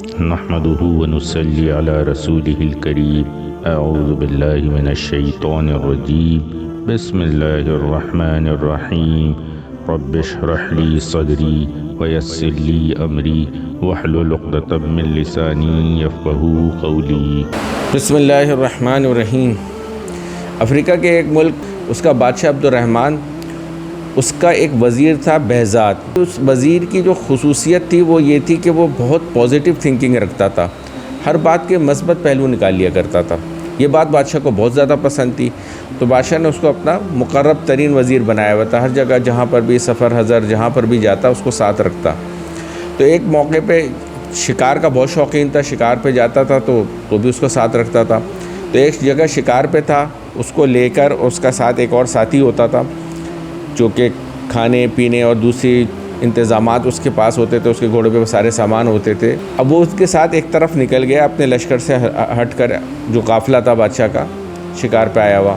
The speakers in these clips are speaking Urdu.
نحمده ونصلي على رسوله الكريم اعوذ بالله من الشيطان الرجيم بسم الله الرحمن الرحيم رب اشرح لي صدري ويسر لي امري واحلل عقدة من لساني يفقهوا قولي۔ بسم اللہ الرحمن الرحیم۔ افریقہ کے ایک ملک، اس کا بادشاہ عبد الرحمن، اس کا ایک وزیر تھا بہزاد۔ اس وزیر کی جو خصوصیت تھی وہ یہ تھی کہ وہ بہت پازیٹیو تھنکنگ رکھتا تھا، ہر بات کے مثبت پہلو نکال لیا کرتا تھا۔ یہ بات بادشاہ کو بہت زیادہ پسند تھی، تو بادشاہ نے اس کو اپنا مقرب ترین وزیر بنایا ہوا تھا۔ ہر جگہ جہاں پر بھی سفر حضر جہاں پر بھی جاتا اس کو ساتھ رکھتا۔ تو ایک موقع پہ شکار کا بہت شوقین تھا، شکار پہ جاتا تھا تو بھی اس کو ساتھ رکھتا تھا۔ تو ایک جگہ شکار پہ تھا، اس کو لے کر اس کا ساتھ ایک اور ساتھی ہوتا تھا جو کہ کھانے پینے اور دوسری انتظامات اس کے پاس ہوتے تھے، اس کے گھوڑے پہ سارے سامان ہوتے تھے۔ اب وہ اس کے ساتھ ایک طرف نکل گیا اپنے لشکر سے ہٹ کر، جو قافلہ تھا بادشاہ کا شکار پہ آیا ہوا،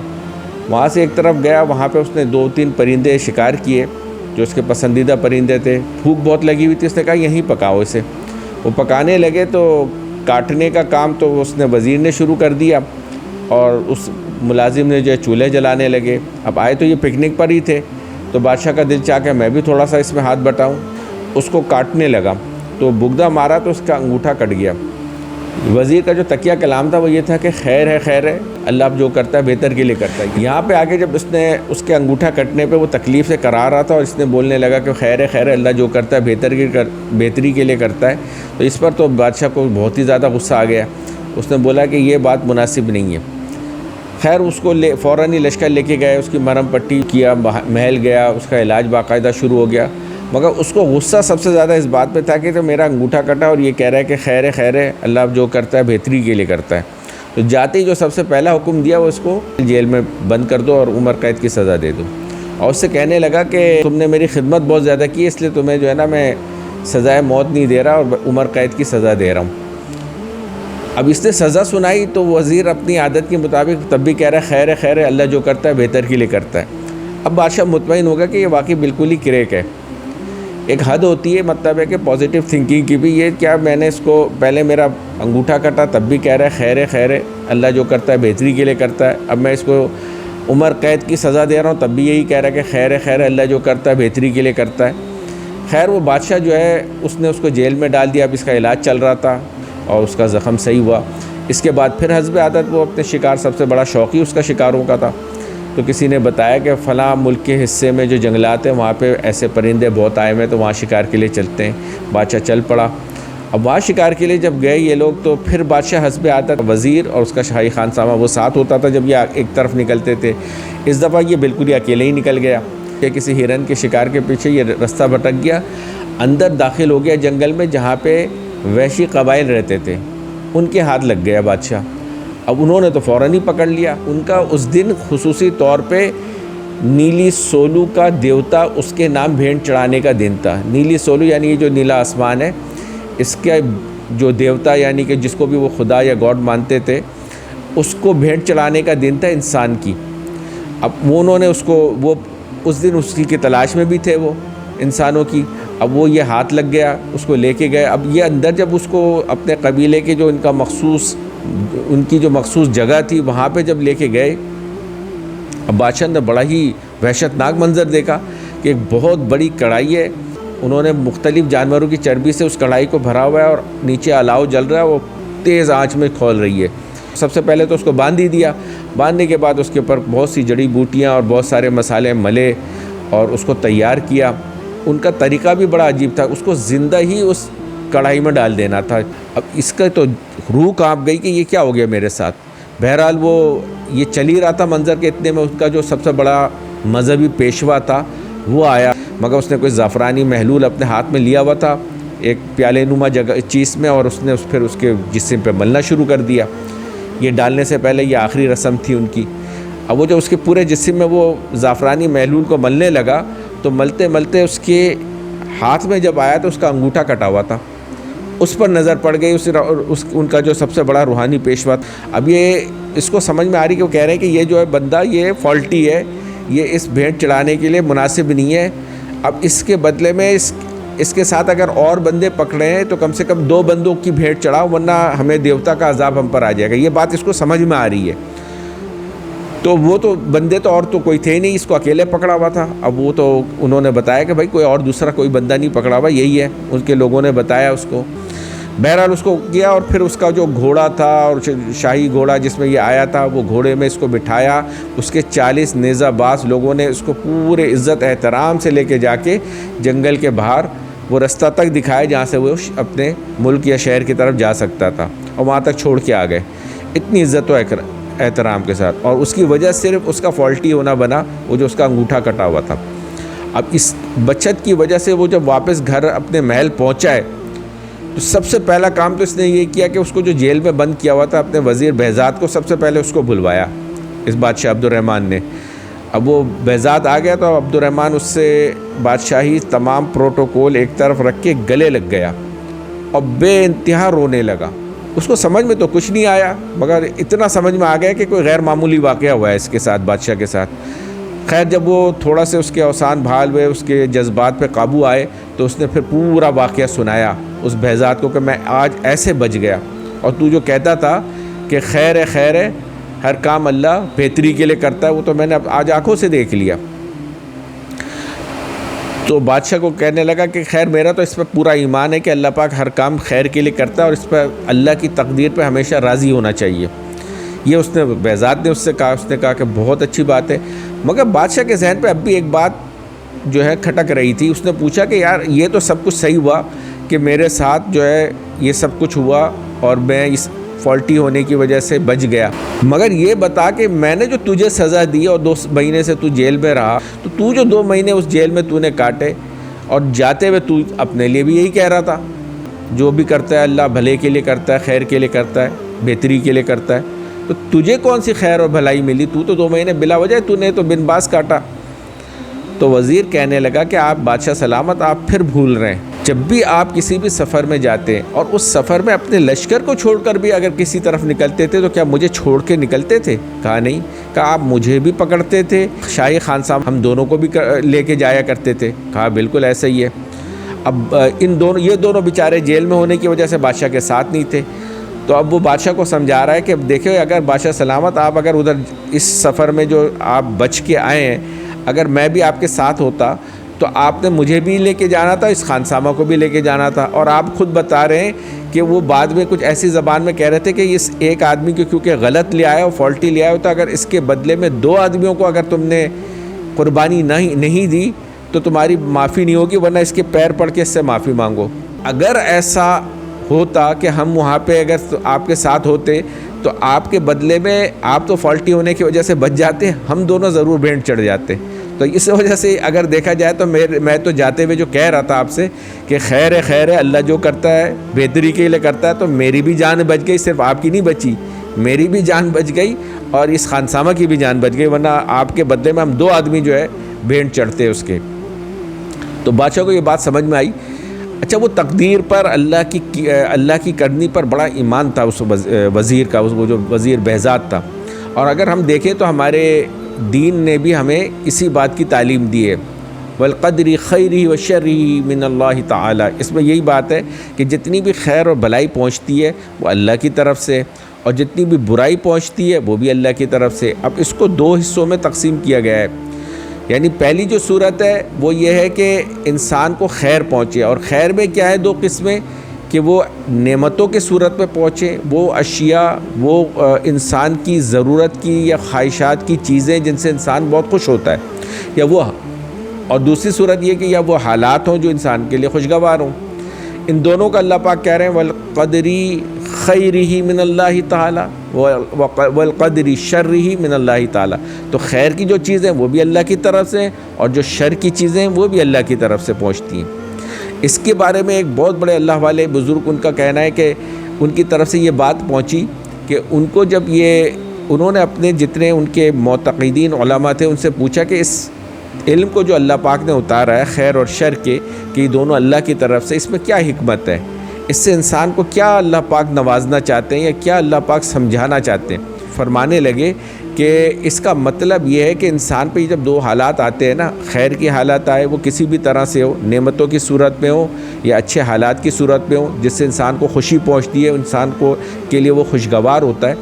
وہاں سے ایک طرف گیا۔ وہاں پہ اس نے 2-3 پرندے شکار کیے جو اس کے پسندیدہ پرندے تھے۔ بھوک بہت لگی ہوئی تھی، اس نے کہا یہیں پکاؤ اسے۔ وہ پکانے لگے تو کاٹنے کا کام تو اس نے وزیر نے شروع کر دیا، اور اس ملازم نے جو ہے چولہے جلانے لگے۔ اب آئے تو یہ پکنک پر ہی تھے، تو بادشاہ کا دل چاہ کہ میں بھی تھوڑا سا اس میں ہاتھ بٹاؤں۔ اس کو کاٹنے لگا تو بگدہ مارا تو اس کا انگوٹھا کٹ گیا۔ وزیر کا جو تکیہ کلام تھا وہ یہ تھا کہ خیر ہے اللہ اب جو کرتا ہے بہتر کے لیے کرتا ہے۔ یہاں پہ آگے جب اس نے اس کے انگوٹھا کٹنے پہ وہ تکلیف سے کرا رہا تھا، اور اس نے بولنے لگا کہ خیر ہے اللہ جو کرتا ہے بہتری کے لیے کرتا ہے، تو اس پر تو بادشاہ کو بہت ہی زیادہ غصہ آ گیا۔ اس نے بولا کہ یہ بات مناسب نہیں ہے۔ خیر اس کو فوراً ہی لشکر لے کے گئے، اس کی مرہم پٹی کیا، محل گیا، اس کا علاج باقاعدہ شروع ہو گیا۔ مگر اس کو غصہ سب سے زیادہ اس بات پہ تھا کہ تو میرا انگوٹھا کٹا اور یہ کہہ رہا ہے کہ خیر ہے اللہ اب جو کرتا ہے بہتری کے لیے کرتا ہے۔ تو جاتے ہی جو سب سے پہلا حکم دیا وہ اس کو جیل میں بند کر دو اور عمر قید کی سزا دے دو۔ اور اس سے کہنے لگا کہ تم نے میری خدمت بہت زیادہ کی، اس لیے تمہیں جو ہے نا میں سزائے موت نہیں دے رہا اور عمر قید کی سزا دے رہا ہوں۔ اب اس نے سزا سنائی تو وزیر اپنی عادت کے مطابق تب بھی کہہ رہا ہے خیر ہے اللہ جو کرتا ہے بہتر کے لیے کرتا ہے۔ اب بادشاہ مطمئن ہوگا کہ یہ واقعی بالکل ہی کریک ہے۔ ایک حد ہوتی ہے، مطلب ہے کہ پازیٹیو تھنکنگ کی بھی، یہ کیا میں نے اس کو پہلے میرا انگوٹھا کٹا تب بھی کہہ رہا ہے خیر ہے اللہ جو کرتا ہے بہتری کے لیے کرتا ہے، اب میں اس کو عمر قید کی سزا دے رہا ہوں تب بھی یہی کہہ رہا ہے کہ خیر ہے اللہ جو کرتا ہے بہتری کے لیے کرتا ہے۔ خیر وہ بادشاہ جو ہے اس نے اس کو جیل میں ڈال دیا۔ اب اس کا علاج چل رہا تھا اور اس کا زخم صحیح ہوا۔ اس کے بعد پھر حسب عادت وہ اپنے شکار، سب سے بڑا شوقی اس کا شکاروں کا تھا، تو کسی نے بتایا کہ فلاں ملک کے حصے میں جو جنگلات ہیں وہاں پہ ایسے پرندے بہت آئے ہوئے ہیں، تو وہاں شکار کے لیے چلتے ہیں۔ بادشاہ چل پڑا۔ اب وہاں شکار کے لیے جب گئے یہ لوگ، تو پھر بادشاہ حسب عادت وزیر اور اس کا شاہی خانسامہ وہ ساتھ ہوتا تھا جب یہ ایک طرف نکلتے تھے۔ اس دفعہ یہ بالکل ہی اکیلے ہی نکل گیا کہ کسی ہرن کے شکار کے پیچھے یہ رستہ بھٹک گیا، اندر داخل ہو گیا جنگل میں جہاں پہ وحشی قبائل رہتے تھے، ان کے ہاتھ لگ گیا بادشاہ۔ اب انہوں نے تو فوراً ہی پکڑ لیا۔ ان کا اس دن خصوصی طور پہ نیلی سولو کا دیوتا، اس کے نام بھینٹ چڑھانے کا دن تھا۔ نیلی سولو یعنی یہ جو نیلا آسمان ہے، اس کا جو دیوتا یعنی کہ جس کو بھی وہ خدا یا گاڈ مانتے تھے، اس کو بھینٹ چڑھانے کا دن تھا انسان کی۔ اب وہ انہوں نے اس کو، وہ اس دن اس کی تلاش میں بھی تھے وہ انسانوں کی۔ اب وہ یہ ہاتھ لگ گیا، اس کو لے کے گئے۔ اب یہ اندر جب اس کو اپنے قبیلے کے جو ان کی جو مخصوص جگہ تھی وہاں پہ جب لے کے گئے، اب بادشاہ نے بڑا ہی وحشت ناک منظر دیکھا کہ ایک بہت بڑی کڑھائی ہے، انہوں نے مختلف جانوروں کی چربی سے اس کڑھائی کو بھرا ہوا ہے، اور نیچے الاؤ جل رہا ہے، وہ تیز آنچ میں کھول رہی ہے۔ سب سے پہلے تو اس کو باندھ ہی دیا۔ باندھنے کے بعد اس کے اوپر بہت سی جڑی بوٹیاں اور بہت سارے مسالے ملے اور اس کو تیار کیا۔ ان کا طریقہ بھی بڑا عجیب تھا، اس کو زندہ ہی اس کڑھائی میں ڈال دینا تھا۔ اب اس کا تو روح کانپ گئی کہ یہ کیا ہو گیا میرے ساتھ۔ بہرحال وہ یہ چل ہی رہا تھا منظر کے، اتنے میں اس کا جو سب سے بڑا مذہبی پیشوا تھا وہ آیا، مگر اس نے کوئی زعفرانی محلول اپنے ہاتھ میں لیا ہوا تھا ایک پیالے نما چیز میں، اور اس نے پھر اس کے جسم پہ ملنا شروع کر دیا۔ یہ ڈالنے سے پہلے یہ آخری رسم تھی ان کی۔ اب وہ جو اس کے پورے جسم میں وہ زعفرانی محلول کو ملنے لگا، تو ملتے ملتے اس کے ہاتھ میں جب آیا تو اس کا انگوٹھا کٹا ہوا تھا، اس پر نظر پڑ گئی ان کا جو سب سے بڑا روحانی پیشوا۔ اب یہ اس کو سمجھ میں آ رہی کہ وہ کہہ رہے ہیں کہ یہ جو ہے بندہ یہ فالٹی ہے، یہ اس بھینٹ چڑھانے کے لیے مناسب نہیں ہے۔ اب اس کے بدلے میں اس کے ساتھ اگر اور بندے پکڑے ہیں تو کم سے کم 2 بندوں کی بھیٹ چڑھاؤ، ورنہ ہمیں دیوتا کا عذاب ہم پر آ جائے گا۔ یہ بات اس کو سمجھ میں آ رہی ہے۔ تو وہ تو بندے تو اور تو کوئی تھے نہیں، اس کو اکیلے پکڑا ہوا تھا۔ اب وہ تو انہوں نے بتایا کہ بھائی کوئی اور دوسرا کوئی بندہ نہیں پکڑا ہوا، یہی ہے، ان کے لوگوں نے بتایا اس کو۔ بہرحال اس کو کیا، اور پھر اس کا جو گھوڑا تھا اور شاہی گھوڑا جس میں یہ آیا تھا، وہ گھوڑے میں اس کو بٹھایا، اس کے 40 نیزہ باز لوگوں نے اس کو پورے عزت احترام سے لے کے جا کے جنگل کے باہر وہ رستہ تک دکھایا جہاں سے وہ اپنے ملک یا شہر کی طرف جا سکتا تھا، اور وہاں تک چھوڑ کے آ گئے اتنی عزت و احترام کے ساتھ۔ اور اس کی وجہ صرف اس کا فالٹی ہونا بنا وہ جو اس کا انگوٹھا کٹا ہوا تھا۔ اب اس بچت کی وجہ سے وہ جب واپس گھر اپنے محل پہنچا ہے تو سب سے پہلا کام تو اس نے یہ کیا کہ اس کو جو جیل میں بند کیا ہوا تھا اپنے وزیر بہزاد کو، سب سے پہلے اس کو بھلوایا اس بادشاہ عبد الرحمن نے۔ اب وہ بہزاد آ گیا تو عبد الرحمن اس سے بادشاہی تمام پروٹوکول ایک طرف رکھ کے گلے لگ گیا اور بے انتہا رونے لگا۔ اس کو سمجھ میں تو کچھ نہیں آیا، مگر اتنا سمجھ میں آ گیا کہ کوئی غیر معمولی واقعہ ہوا ہے اس کے ساتھ، بادشاہ کے ساتھ۔ خیر جب وہ تھوڑا سے اس کے اوسان بحال ہوئے، اس کے جذبات پہ قابو آئے، تو اس نے پھر پورا واقعہ سنایا اس بہزاد کو کہ میں آج ایسے بچ گیا، اور تو جو کہتا تھا کہ خیر ہے ہر کام اللہ بہتری کے لیے کرتا ہے، وہ تو میں نے آج آنکھوں سے دیکھ لیا۔ تو بادشاہ کو کہنے لگا کہ خیر میرا تو اس پہ پورا ایمان ہے کہ اللہ پاک ہر کام خیر کے لیے کرتا ہے، اور اس پہ اللہ کی تقدیر پہ ہمیشہ راضی ہونا چاہیے۔ یہ اس نے بہزاد نے اس سے کہا، اس نے کہا کہ بہت اچھی بات ہے، مگر بادشاہ کے ذہن پہ اب بھی ایک بات جو ہے کھٹک رہی تھی۔ اس نے پوچھا کہ یار یہ تو سب کچھ صحیح ہوا کہ میرے ساتھ جو ہے یہ سب کچھ ہوا اور میں اس فالٹی ہونے کی وجہ سے بچ گیا، مگر یہ بتا کہ میں نے جو تجھے سزا دی اور 2 مہینے سے تو جیل میں رہا، تو جو 2 مہینے اس جیل میں تو نے کاٹے، اور جاتے ہوئے تو اپنے لیے بھی یہی کہہ رہا تھا جو بھی کرتا ہے اللہ بھلے کے لیے کرتا ہے، خیر کے لیے کرتا ہے، بہتری کے لیے کرتا ہے، تو تجھے کون سی خیر اور بھلائی ملی؟ تو 2 مہینے بلا وجہ تو نے تو بن باز کاٹا۔ تو وزیر کہنے لگا کہ آپ بادشاہ سلامت، آپ پھر بھول رہے ہیں، جب بھی آپ کسی بھی سفر میں جاتے ہیں اور اس سفر میں اپنے لشکر کو چھوڑ کر بھی اگر کسی طرف نکلتے تھے تو کیا مجھے چھوڑ کے نکلتے تھے؟ کہا نہیں۔ کہا آپ مجھے بھی پکڑتے تھے، شاہی خان صاحب ہم دونوں کو بھی لے کے جایا کرتے تھے؟ کہا بالکل ایسا ہی ہے۔ اب یہ دونوں بیچارے جیل میں ہونے کی وجہ سے بادشاہ کے ساتھ نہیں تھے، تو اب وہ بادشاہ کو سمجھا رہا ہے کہ دیکھیں اگر بادشاہ سلامت آپ اگر ادھر اس سفر میں جو آپ بچ کے آئے ہیں، اگر میں بھی آپ کے ساتھ ہوتا تو آپ نے مجھے بھی لے کے جانا تھا، اس خانسامہ کو بھی لے کے جانا تھا، اور آپ خود بتا رہے ہیں کہ وہ بعد میں کچھ ایسی زبان میں کہہ رہے تھے کہ اس ایک آدمی کو کیونکہ غلط لے آیا اور فالٹی لے آیا ہوتا، اگر اس کے بدلے میں 2 آدمیوں کو اگر تم نے قربانی نہیں دی تو تمہاری معافی نہیں ہوگی، ورنہ اس کے پیر پڑ کے اس سے معافی مانگو۔ اگر ایسا ہوتا کہ ہم وہاں پہ اگر آپ کے ساتھ ہوتے تو آپ کے بدلے میں آپ تو فالٹی ہونے کی وجہ سے بچ جاتے، ہم دونوں ضرور بینٹ چڑھ جاتے۔ تو اس وجہ سے اگر دیکھا جائے تو میں تو جاتے ہوئے جو کہہ رہا تھا آپ سے کہ خیر ہے اللہ جو کرتا ہے بہتری کے لیے کرتا ہے، تو میری بھی جان بچ گئی، صرف آپ کی نہیں بچی، میری بھی جان بچ گئی اور اس خانسامہ کی بھی جان بچ گئی، ورنہ آپ کے بدلے میں ہم 2 آدمی جو ہے بینٹ چڑھتے اس کے۔ تو بادشاہ کو یہ بات سمجھ میں آئی۔ اچھا وہ تقدیر پر اللہ کی کرنی پر بڑا ایمان تھا اس وزیر کا، وہ جو وزیر بہزاد تھا۔ اور اگر ہم دیکھیں تو ہمارے دین نے بھی ہمیں اسی بات کی تعلیم دی ہے، والقدر خیرہ و شرہ من اللہ تعالی۔ اس میں یہی بات ہے کہ جتنی بھی خیر اور بھلائی پہنچتی ہے وہ اللہ کی طرف سے، اور جتنی بھی برائی پہنچتی ہے وہ بھی اللہ کی طرف سے۔ اب اس کو 2 حصوں میں تقسیم کیا گیا ہے، یعنی پہلی جو صورت ہے وہ یہ ہے کہ انسان کو خیر پہنچے، اور خیر میں کیا ہے 2 قسمیں، کہ وہ نعمتوں کے صورت میں پہنچے، وہ اشیاء، وہ انسان کی ضرورت کی یا خواہشات کی چیزیں جن سے انسان بہت خوش ہوتا ہے، یا وہ، اور دوسری صورت یہ کہ یا وہ حالات ہوں جو انسان کے لیے خوشگوار ہوں۔ ان دونوں کا اللہ پاک کہہ رہے ہیں والقدر خیرہ من اللہ تعالی والقدر شرہ من اللہ تعالی۔ تو خیر کی جو چیزیں وہ بھی اللہ کی طرف سے، اور جو شر کی چیزیں وہ بھی اللہ کی طرف سے پہنچتی ہیں۔ اس کے بارے میں ایک بہت بڑے اللہ والے بزرگ، ان کا کہنا ہے کہ ان کی طرف سے یہ بات پہنچی کہ ان کو جب انہوں نے اپنے جتنے ان کے معتقدین علماء تھے ان سے پوچھا کہ اس علم کو جو اللہ پاک نے اتارا ہے خیر اور شر کے، کہ یہ دونوں اللہ کی طرف سے، اس میں کیا حکمت ہے، اس سے انسان کو کیا اللہ پاک نوازنا چاہتے ہیں یا کیا اللہ پاک سمجھانا چاہتے ہیں؟ فرمانے لگے کہ اس کا مطلب یہ ہے کہ انسان پہ جب دو حالات آتے ہیں نا، خیر کی حالات آئے، وہ کسی بھی طرح سے ہو، نعمتوں کی صورت میں ہو یا اچھے حالات کی صورت میں ہو جس سے انسان کو خوشی پہنچتی ہے، انسان کو کے لیے وہ خوشگوار ہوتا ہے،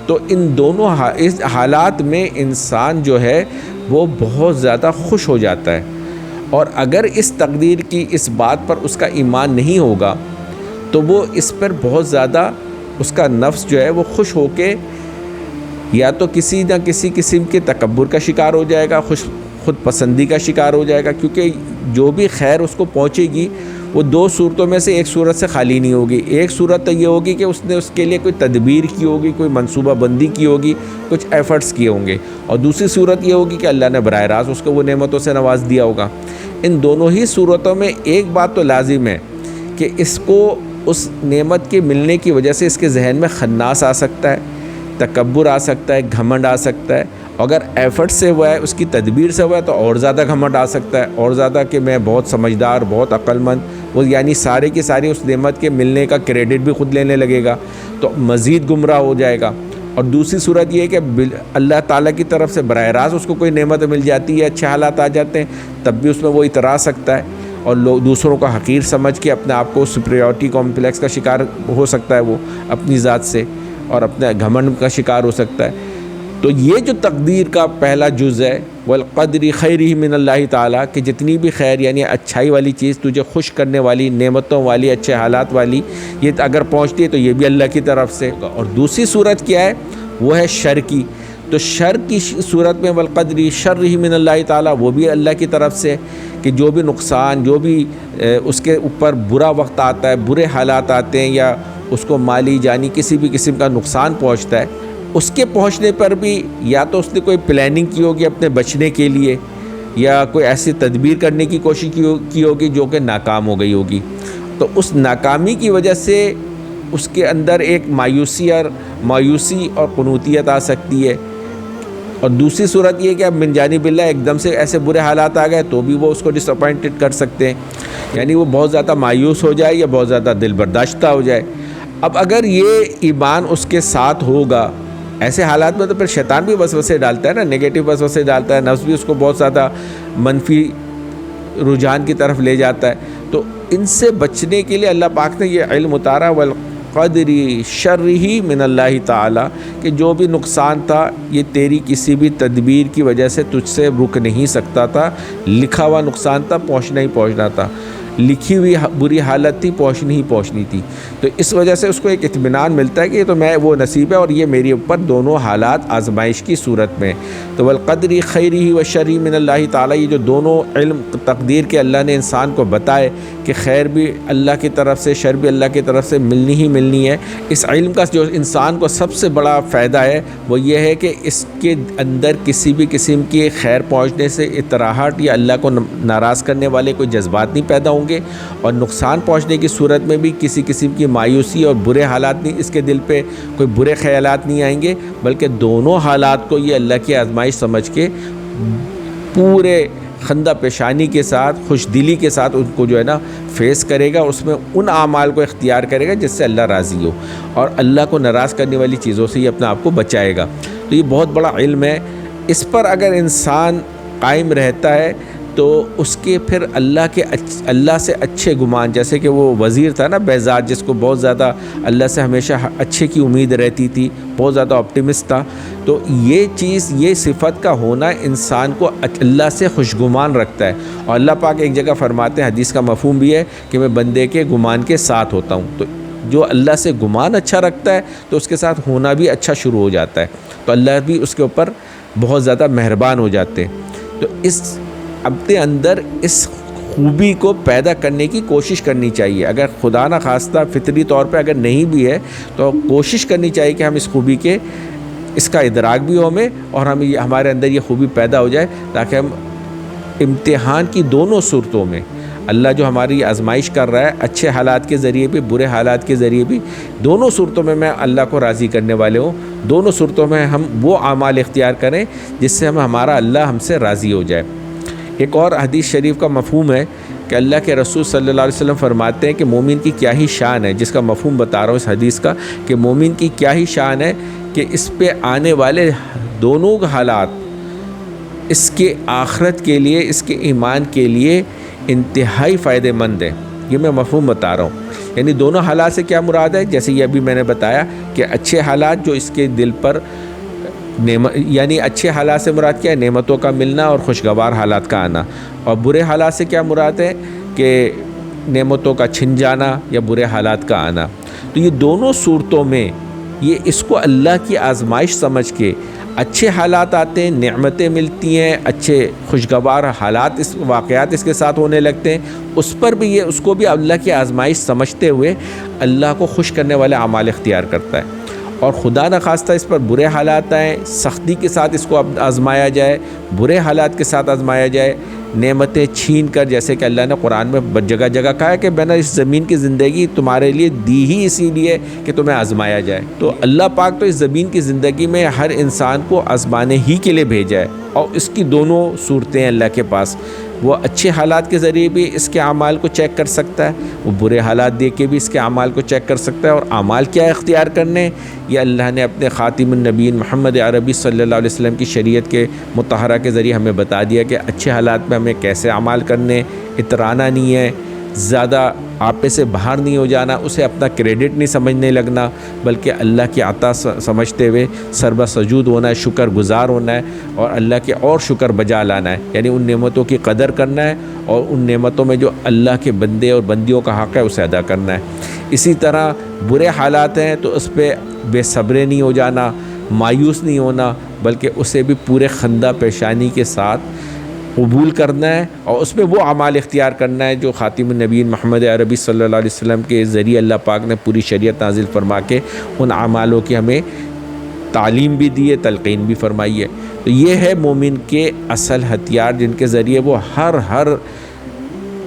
تو ان دونوں اس حالات میں انسان جو ہے وہ بہت زیادہ خوش ہو جاتا ہے۔ اور اگر اس تقدیر کی اس بات پر اس کا ایمان نہیں ہوگا تو وہ اس پر بہت زیادہ اس کا نفس جو ہے وہ خوش ہو کے یا تو کسی نہ کسی قسم کے تکبر کا شکار ہو جائے گا، خود پسندی کا شکار ہو جائے گا، کیونکہ جو بھی خیر اس کو پہنچے گی وہ دو صورتوں میں سے ایک صورت سے خالی نہیں ہوگی۔ ایک صورت تو یہ ہوگی کہ اس نے اس کے لیے کوئی تدبیر کی ہوگی، کوئی منصوبہ بندی کی ہوگی، کچھ ایفرٹس کیے ہوں گے، اور دوسری صورت یہ ہوگی کہ اللہ نے براہ راست اس کو وہ نعمتوں سے نواز دیا ہوگا۔ ان دونوں ہی صورتوں میں ایک بات تو لازم ہے کہ اس کو اس نعمت کے ملنے کی وجہ سے اس کے ذہن میں خناس آ سکتا ہے، تکبر آ سکتا ہے، گھمنڈ آ سکتا ہے۔ اگر ایفرٹ سے ہوا ہے، اس کی تدبیر سے ہوا ہے، تو اور زیادہ گھمنڈ آ سکتا ہے، اور زیادہ کہ میں بہت سمجھدار، بہت عقل مند، وہ یعنی سارے کی ساری اس نعمت کے ملنے کا کریڈٹ بھی خود لینے لگے گا، تو مزید گمراہ ہو جائے گا۔ اور دوسری صورت یہ ہے کہ اللہ تعالیٰ کی طرف سے براہ راست اس کو کوئی نعمت مل جاتی ہے، اچھے حالات آ جاتے ہیں، تب بھی اس میں وہ اترا سکتا ہے اور دوسروں کو حقیر سمجھ کے اپنے آپ کو سپریورٹی کمپلیکس کا شکار ہو سکتا ہے، وہ اپنی ذات سے، اور اپنے گھمنڈ کا شکار ہو سکتا ہے۔ تو یہ جو تقدیر کا پہلا جز ہے والقدر خیرہ من اللہ تعالیٰ، کہ جتنی بھی خیر یعنی اچھائی والی چیز، تجھے خوش کرنے والی، نعمتوں والی، اچھے حالات والی، یہ اگر پہنچتی ہے تو یہ بھی اللہ کی طرف سے۔ اور دوسری صورت کیا ہے؟ وہ ہے شر کی۔ تو شر کی صورت میں والقدر شرہ من اللہ تعالیٰ، وہ بھی اللہ کی طرف سے، کہ جو بھی نقصان، جو بھی اس کے اوپر برا وقت آتا ہے، برے حالات آتے ہیں، یا اس کو مالی جانی کسی بھی قسم کا نقصان پہنچتا ہے، اس کے پہنچنے پر بھی یا تو اس نے کوئی پلاننگ کی ہوگی اپنے بچنے کے لیے، یا کوئی ایسی تدبیر کرنے کی کوشش کی ہوگی جو کہ ناکام ہو گئی ہوگی، تو اس ناکامی کی وجہ سے اس کے اندر ایک مایوسی اور قنوطیت آ سکتی ہے۔ اور دوسری صورت یہ کہ اب من جانب اللہ ایک دم سے ایسے برے حالات آ گئے تو بھی وہ اس کو ڈس اپوائنٹڈ کر سکتے ہیں، یعنی وہ بہت زیادہ مایوس ہو جائے یا بہت زیادہ دل برداشتہ ہو جائے۔ اب اگر یہ ایمان اس کے ساتھ ہوگا ایسے حالات میں، تو پھر شیطان بھی وسوسے ڈالتا ہے نا، نیگیٹو وسوسے ڈالتا ہے، نفس بھی اس کو بہت زیادہ منفی رجحان کی طرف لے جاتا ہے۔ تو ان سے بچنے کے لیے اللہ پاک نے یہ علم اتارا والقدر شرہ من اللہ تعالیٰ، کہ جو بھی نقصان تھا یہ تیری کسی بھی تدبیر کی وجہ سے تجھ سے رک نہیں سکتا تھا، لکھا ہوا نقصان تھا، پہنچنا ہی پہنچنا تھا، لکھی ہوئی بری حالت تھی، پہنچنی ہی پہنچنی تھی۔ تو اس وجہ سے اس کو ایک اطمینان ملتا ہے کہ یہ تو میں وہ نصیب ہے اور یہ میرے اوپر دونوں حالات آزمائش کی صورت میں۔ تو والقدر خیرہ و شرہ من اللہ تعالیٰ، یہ جو دونوں علم تقدیر کے اللہ نے انسان کو بتائے کہ خیر بھی اللہ کی طرف سے، شر بھی اللہ کی طرف سے ملنی ہی ملنی ہے، اس علم کا جو انسان کو سب سے بڑا فائدہ ہے وہ یہ ہے کہ اس کے اندر کسی بھی قسم کی خیر پہنچنے سے اطراحٹ یا اللہ کو ناراض کرنے والے کوئی جذبات نہیں پیدا ہوں گے، اور نقصان پہنچنے کی صورت میں بھی کسی قسم کی مایوسی اور برے حالات نہیں، اس کے دل پہ کوئی برے خیالات نہیں آئیں گے، بلکہ دونوں حالات کو یہ اللہ کی آزمائش سمجھ کے پورے خندہ پیشانی کے ساتھ، خوش دلی کے ساتھ ان کو جو ہے نا فیس کرے گا، اس میں ان اعمال کو اختیار کرے گا جس سے اللہ راضی ہو، اور اللہ کو ناراض کرنے والی چیزوں سے یہ اپنے آپ کو بچائے گا۔ تو یہ بہت بڑا علم ہے، اس پر اگر انسان قائم رہتا ہے تو اس کے پھر اللہ سے اچھے گمان، جیسے کہ وہ وزیر تھا نا بہزاد، جس کو بہت زیادہ اللہ سے ہمیشہ اچھے کی امید رہتی تھی، بہت زیادہ آپٹیمسٹ تھا، تو یہ چیز، یہ صفت کا ہونا انسان کو اللہ سے خوشگمان رکھتا ہے۔ اور اللہ پاک ایک جگہ فرماتے ہیں، حدیث کا مفہوم بھی ہے کہ میں بندے کے گمان کے ساتھ ہوتا ہوں، تو جو اللہ سے گمان اچھا رکھتا ہے تو اس کے ساتھ ہونا بھی اچھا شروع ہو جاتا ہے، تو اللہ بھی اس کے اوپر بہت زیادہ مہربان ہو جاتے ہیں۔ تو اس اپنے اندر اس خوبی کو پیدا کرنے کی کوشش کرنی چاہیے، اگر خدا نہ خواستہ فطری طور پہ اگر نہیں بھی ہے تو کوشش کرنی چاہیے کہ ہم اس خوبی کے، اس کا ادراک بھی ہو ہمیں، اور ہمارے اندر یہ خوبی پیدا ہو جائے، تاکہ ہم امتحان کی دونوں صورتوں میں، اللہ جو ہماری آزمائش کر رہا ہے اچھے حالات کے ذریعے بھی، برے حالات کے ذریعے بھی، دونوں صورتوں میں اللہ کو راضی کرنے والے ہوں، دونوں صورتوں میں ہم وہ اعمال اختیار کریں جس سے ہمارا اللہ ہم سے راضی ہو جائے۔ ایک اور حدیث شریف کا مفہوم ہے کہ اللہ کے رسول صلی اللہ علیہ وسلم فرماتے ہیں کہ مومن کی کیا ہی شان ہے، جس کا مفہوم بتا رہا ہوں اس حدیث کا، کہ مومن کی کیا ہی شان ہے کہ اس پہ آنے والے دونوں حالات اس کے آخرت کے لیے، اس کے ایمان کے لیے انتہائی فائدہ مند ہیں۔ یہ میں مفہوم بتا رہا ہوں، یعنی دونوں حالات سے کیا مراد ہے؟ جیسے یہ ابھی میں نے بتایا کہ اچھے حالات جو اس کے دل پر یعنی اچھے حالات سے مراد کیا ہے؟ نعمتوں کا ملنا اور خوشگوار حالات کا آنا، اور برے حالات سے کیا مراد ہے؟ کہ نعمتوں کا چھن جانا یا برے حالات کا آنا۔ تو یہ دونوں صورتوں میں یہ اس کو اللہ کی آزمائش سمجھ کے اچھے حالات آتے ہیں، نعمتیں ملتی ہیں، اچھے خوشگوار حالات واقعات اس کے ساتھ ہونے لگتے ہیں، اس پر بھی اس کو بھی اللہ کی آزمائش سمجھتے ہوئے اللہ کو خوش کرنے والے اعمال اختیار کرتا ہے۔ اور خدا نخواستہ اس پر برے حالات آئیں، سختی کے ساتھ اس کو آزمایا جائے، برے حالات کے ساتھ آزمایا جائے، نعمتیں چھین کر، جیسے کہ اللہ نے قرآن میں جگہ جگہ کہا ہے کہ میں نے اس زمین کی زندگی تمہارے لیے دی ہی اسی لیے کہ تمہیں آزمایا جائے۔ تو اللہ پاک تو اس زمین کی زندگی میں ہر انسان کو آزمانے ہی کے لیے بھیجا ہے، اور اس کی دونوں صورتیں ہیں اللہ کے پاس۔ وہ اچھے حالات کے ذریعے بھی اس کے اعمال کو چیک کر سکتا ہے، وہ برے حالات دیکھ کے بھی اس کے اعمال کو چیک کر سکتا ہے۔ اور اعمال کیا اختیار کرنے، یہ اللہ نے اپنے خاتم النبیین محمد عربی صلی اللہ علیہ وسلم کی شریعت کے مطہرہ کے ذریعے ہمیں بتا دیا کہ اچھے حالات میں ہمیں کیسے اعمال کرنے، اترانا نہیں ہے، زیادہ آپے سے باہر نہیں ہو جانا، اسے اپنا کریڈٹ نہیں سمجھنے لگنا، بلکہ اللہ کی عطا سمجھتے ہوئے سربہ سجود ہونا ہے، شکر گزار ہونا ہے، اور اللہ کے اور شکر بجا لانا ہے، یعنی ان نعمتوں کی قدر کرنا ہے، اور ان نعمتوں میں جو اللہ کے بندے اور بندیوں کا حق ہے اسے ادا کرنا ہے۔ اسی طرح برے حالات ہیں تو اس پہ بے صبرے نہیں ہو جانا، مایوس نہیں ہونا، بلکہ اسے بھی پورے خندہ پیشانی کے ساتھ قبول کرنا ہے، اور اس میں وہ اعمال اختیار کرنا ہے جو خاتم النبیین محمد عربی صلی اللہ علیہ وسلم کے ذریعے اللہ پاک نے پوری شریعت نازل فرما کے ان اعمالوں کی ہمیں تعلیم بھی دی ہے، تلقین بھی فرمائی ہے۔ تو یہ ہے مومن کے اصل ہتھیار، جن کے ذریعے وہ ہر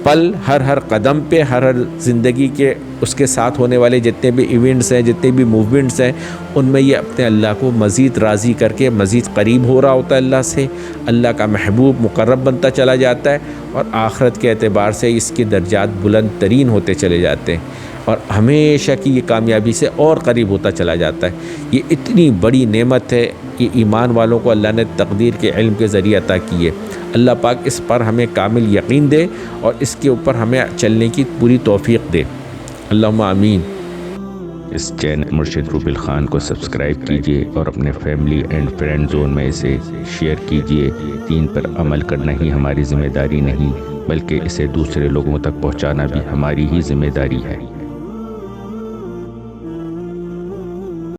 پل، ہر قدم پہ، ہر زندگی کے اس کے ساتھ ہونے والے جتنے بھی ایونٹس ہیں، جتنے بھی موومنٹس ہیں، ان میں یہ اپنے اللہ کو مزید راضی کر کے مزید قریب ہو رہا ہوتا ہے اللہ سے، اللہ کا محبوب مقرب بنتا چلا جاتا ہے، اور آخرت کے اعتبار سے اس کے درجات بلند ترین ہوتے چلے جاتے ہیں، اور ہمیشہ کی یہ کامیابی سے اور قریب ہوتا چلا جاتا ہے۔ یہ اتنی بڑی نعمت ہے، یہ ایمان والوں کو اللہ نے تقدیر کے علم کے ذریعے عطا کی ہے۔ اللہ پاک اس پر ہمیں کامل یقین دے اور اس کے اوپر ہمیں چلنے کی پوری توفیق دے، اللہم آمین۔ اس چینل مرشد روبل خان کو سبسکرائب کیجیے اور اپنے فیملی اینڈ فرینڈ زون میں اسے شیئر کیجیے۔ دین پر عمل کرنا ہی ہماری ذمہ داری نہیں، بلکہ اسے دوسرے لوگوں تک پہنچانا بھی ہماری ہی ذمہ داری ہے۔